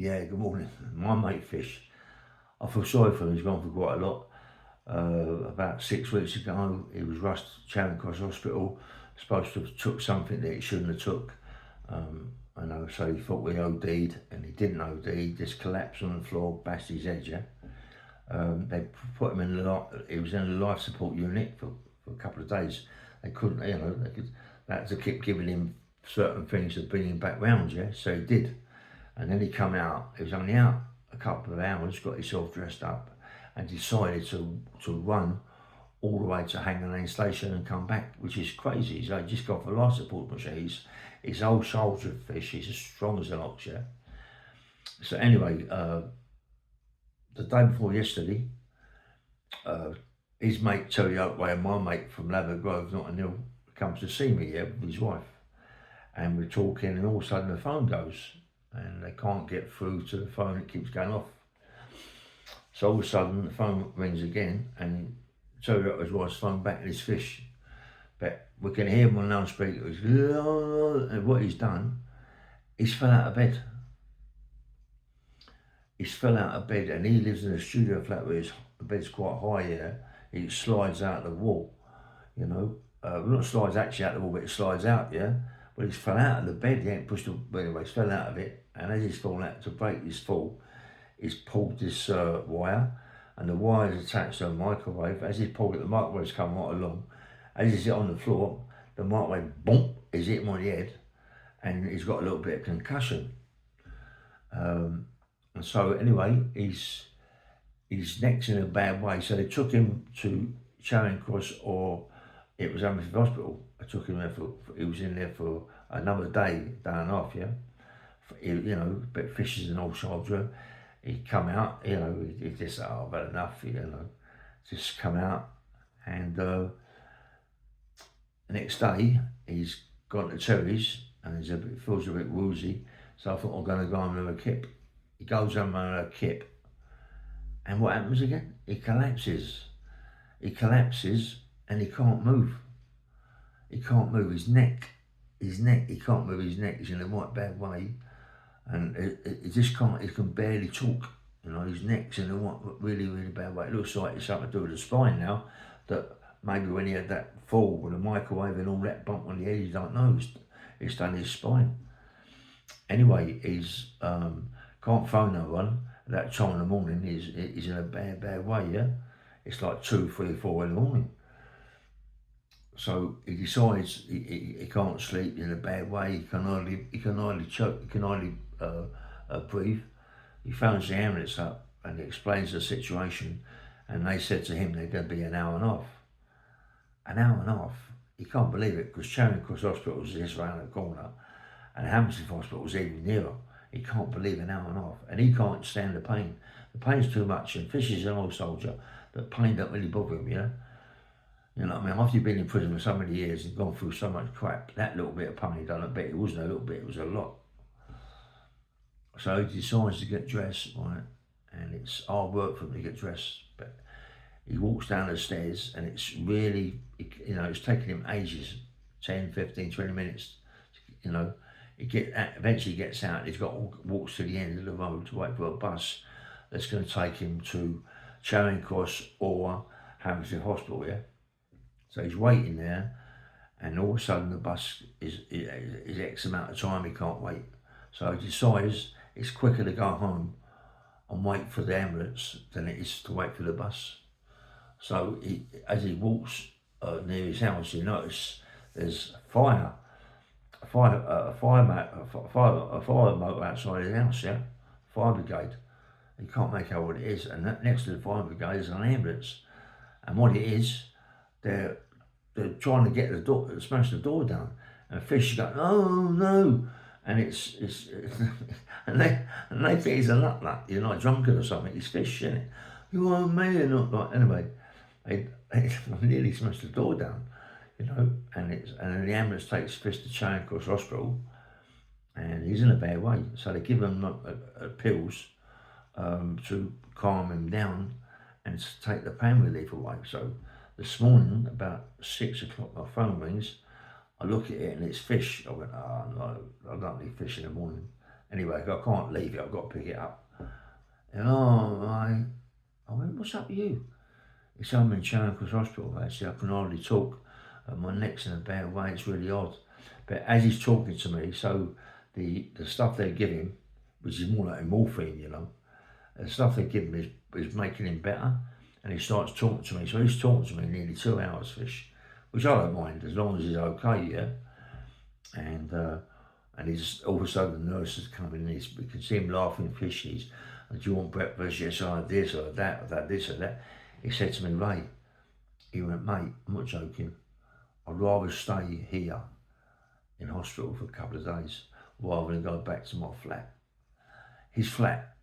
Yeah, good morning. My mate Fish, I feel sorry for him, he's gone for quite a lot. About 6 weeks ago, he was rushed to Charing Cross Hospital, supposed to have took something that he shouldn't have took. I know, so he thought he OD'd, and he didn't OD, he just collapsed on the floor, bashed his head, yeah. They put him in he was in a life support unit for a couple of days. They couldn't, they had to keep giving him certain things to bring him back round, yeah, so he did. And then he come out, he was only out a couple of hours, got himself dressed up and decided to run all the way to Hanger Lane Station and come back, which is crazy. So he just got for life support machine. He's old soldier Fish, he's as strong as an ox, yeah. So anyway, the day before yesterday, his mate Terry Oakway and my mate from Lavender Grove, Notting Hill, comes to see me, yeah, with his wife. And we're talking and all of a sudden the phone goes and they can't get through to the phone, it keeps going off. So all of a sudden the phone rings again and Terry Oakway's wife's phone back and it's Fish. But we can hear him on loudspeaker, and what he's done, he's fell out of bed. He's fell out of bed and he lives in a studio flat where the bed's quite high here. It slides out the wall, you know. Not slides actually out the wall, but it slides out, yeah. But he's fell out of the bed, he ain't pushed the, but anyway, he's fell out of it. And as he's fallen out to break his fall, he's pulled this wire, and the wire is attached to a microwave. As he's pulled it, the microwave's come right along. As he's on the floor, the microwave, boom, is hit him on the head, and he's got a little bit of concussion. And so anyway, his neck's in a bad way. So they took him to Charing Cross, or it was Hammersmith Hospital. I took him there he was in there for another day and a half, yeah. You know, but Fish is an old soldier. He come out, you know, he just said, oh, I've had enough, you know. Just come out, and the next day he's gone to Terry's and feels a bit woozy. So I thought I'm going to go on another kip. He goes on another kip, and what happens again? He collapses. He collapses and he can't move. He can't move his neck, he can't move his neck, he's in a right bad way. And it just can't, he can barely talk. You know, his neck's in a really, really bad way. It looks like it's something to do with the spine now, that maybe when he had that fall with the microwave and all that bump on the head, you don't know, it's done his spine. Anyway, he's, can't phone no one. At that time in the morning, he's in a bad way, yeah? It's like 2, 3, 4 in the morning. So he decides he can't sleep, in a bad way, he can hardly choke, he can hardly breathe. He phones the ambulance up and he explains the situation, and they said to him they're going to be an hour and a half. An hour and a half? He can't believe it, because Charing Cross Hospital is just round the corner and Hammersmith Hospital is even nearer. He can't believe an hour and a half, and he can't stand the pain. The pain's too much, and Fish is an old soldier, the pain don't really bother him, you know? You know what I mean? After you've been in prison for so many years and gone through so much crap, that little bit of pain he done, I bet it wasn't a little bit, it was a lot. So he decides to get dressed, right? And it's hard work for him to get dressed, but he walks down the stairs and it's really, you know, it's taking him ages, 10, 15, 20 minutes, you know. Eventually gets out, walks to the end of the road to wait for a bus that's going to take him to Charing Cross or Hammersmith Hospital, yeah? So he's waiting there, and all of a sudden the bus is X amount of time, he can't wait. So he decides it's quicker to go home and wait for the ambulance than it is to wait for the bus. So as he walks near his house, he notices there's a fire motor outside his house, yeah? Fire brigade. He can't make out what it is, and next to the fire brigade is an ambulance. And what it is, they're trying to get the door, smash the door down, and Fish is going, oh no, and it's and they think he's a nut, you're not drunken or something. He's Fish, isn't it? You are me, and not like, anyway, they nearly smashed the door down, you know, and then the ambulance takes Fish to Charing Cross Hospital, and he's in a bad way. So they give him pills to calm him down and to take the pain relief away. So this morning, about 6 o'clock, my phone rings. I look at it and it's Fish. I went, oh no, I don't need Fish in the morning. Anyway, I can't leave it, I've got to pick it up. And I went, what's up with you? He said, I'm in Charing Cross Hospital, actually, I can hardly talk. My neck's in a bad way, it's really odd. But as he's talking to me, so the stuff they give him, which is more like morphine, you know, the stuff they give him is making him better. And he starts talking to me. So he's talking to me nearly 2 hours, Fish, which I don't mind as long as he's okay, yeah. And he's also the nurses coming in. We can see him laughing, Fishies. Do you want breakfast? Yes, I had this or that, this or that. He said to me, Ray, he went, mate, I'm not joking. I'd rather stay here in hospital for a couple of days rather than go back to my flat. His flat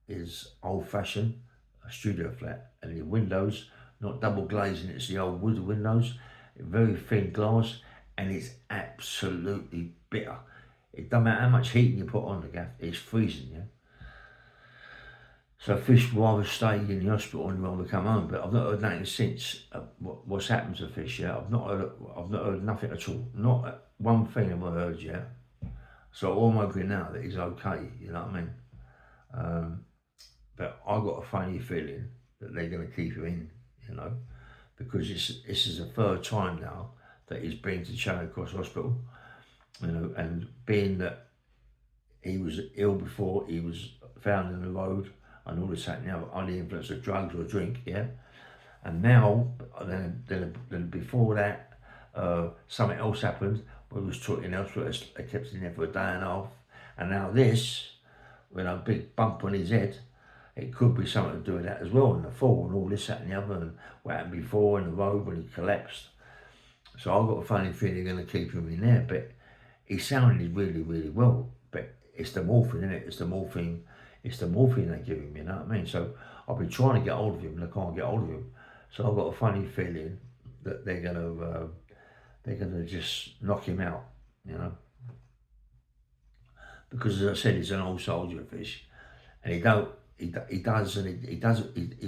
is old-fashioned, a studio flat, and the windows, not double glazing, it's the old wood windows, very thin glass, and it's absolutely bitter. It doesn't matter how much heating you put on the gaff, it's freezing, yeah? So Fish would rather stay in the hospital and rather come home, but I've not heard nothing since what's happened to Fish, yeah? I've not heard nothing at all, not one thing I've heard yet. So I'm hoping now that he's okay, you know what I mean? But I got a funny feeling that they're going to keep him in, you know, because this is the third time now that he's been to Charing Cross Hospital, you know, and being that he was ill before, he was found in the road and all this happening under the influence of drugs or drink, yeah. And now, then before that, something else happened. We was took in hospital. They kept him there for a day and a half, and now this, with a big bump on his head, it could be something to do with that as well, and the fall and all this, that and the other, and what happened before in the road when he collapsed. So I've got a funny feeling they're going to keep him in there, but he sounded really, really well. But it's the morphine, isn't it? It's the morphine they give him, you know what I mean? So I've been trying to get hold of him and I can't get hold of him. So I've got a funny feeling that they're gonna just knock him out, you know? Because as I said, he's an old soldier, Fish, and he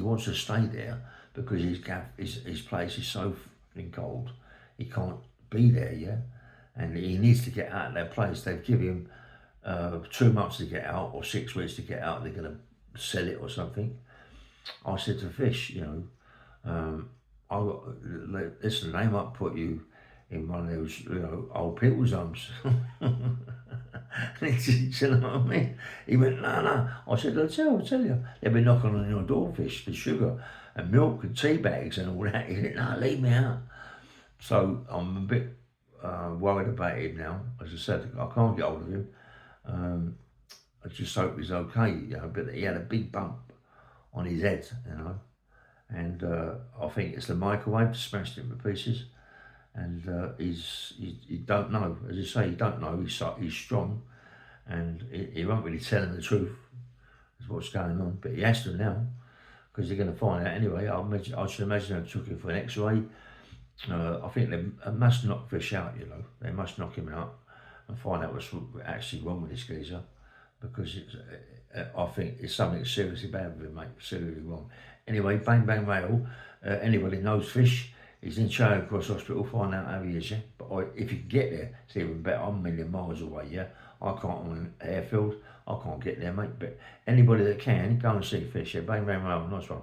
wants to stay there because his place is so fucking cold. He can't be there, yeah? And he needs to get out of that place. They've given him 2 months to get out or 6 weeks to get out. They're going to sell it or something. I said to Fish, you know, listen, they might put you in one of those, you know, old people's homes. You know what I mean? He went, no. I said, I'll tell you. They've been knocking on your door, Fish, for sugar and milk and tea bags and all that. He said, no, leave me out. So I'm a bit worried about him now. As I said, I can't get hold of him. I just hope he's okay, you know, but he had a big bump on his head, you know, and I think it's the microwave smashed him to pieces, and he don't know, as you say, he don't know, he's strong, and he won't really tell him the truth, is what's going on, but he has to now, because they're going to find out anyway. I should imagine they took him for an x-ray. I think they must knock Fish out, you know, they must knock him out and find out what's actually wrong with this geezer, because I think it's something seriously bad with him, mate, seriously wrong. Anyway, bang bang rail, anybody knows Fish, he's in Charing Cross Hospital, find out how he is, yeah? But if you can get there, it's even better. I'm a million miles away, yeah? I can't on an airfield, I can't get there, mate, but anybody that can, go and see Fish, yeah? Bang bang rail, nice one.